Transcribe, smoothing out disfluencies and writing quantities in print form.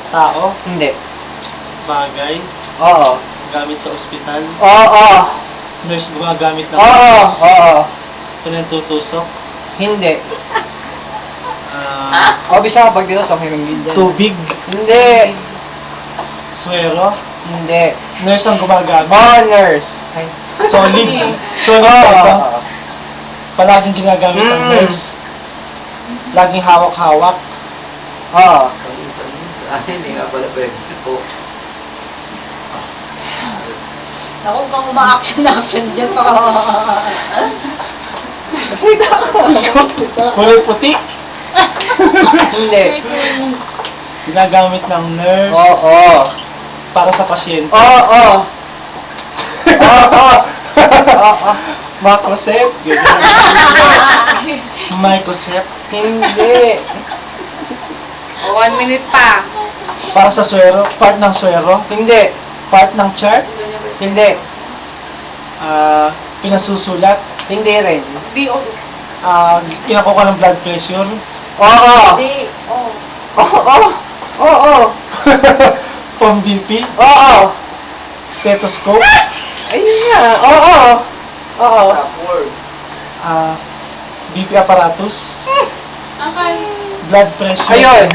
Tao? Hindi. Bagay? Oo. Gamit sa ospital? Oo. Nurse gumagamit ng Oo. nurse? Oo. Pinatutusok? Hindi. Ah, Bisa pag dito sa hirang dyan. tubig? Hindi. Swero? Hindi. Nurse ang gumagamit? Honors. Ay. Solid? Solid Oo. ito? Palaging ginagamit ng nurse? Laging hawak-hawak? Oo. Hindi nga pala pwede po. Naku, kung ma-action dyan, baka... Kulay puti? Hindi. Ginagamit ng nurse Oo. para sa pasyente? Oo. Oo. Oo. Macrocep? Ganyan. Microcep? Hindi. 1 minute pa. Para sa swero? Part ng swero? Hindi. Part ng chart? Hindi. Pinasusulat? Hindi rin. Kinakuha ng blood pressure? Oo. Hindi. Oh. Oo. Oo. Pang BP? Oo. Stethoscope? Ayun nga. Oo. Oo. BP apparatus? Okay. Blood pressure? Ayun.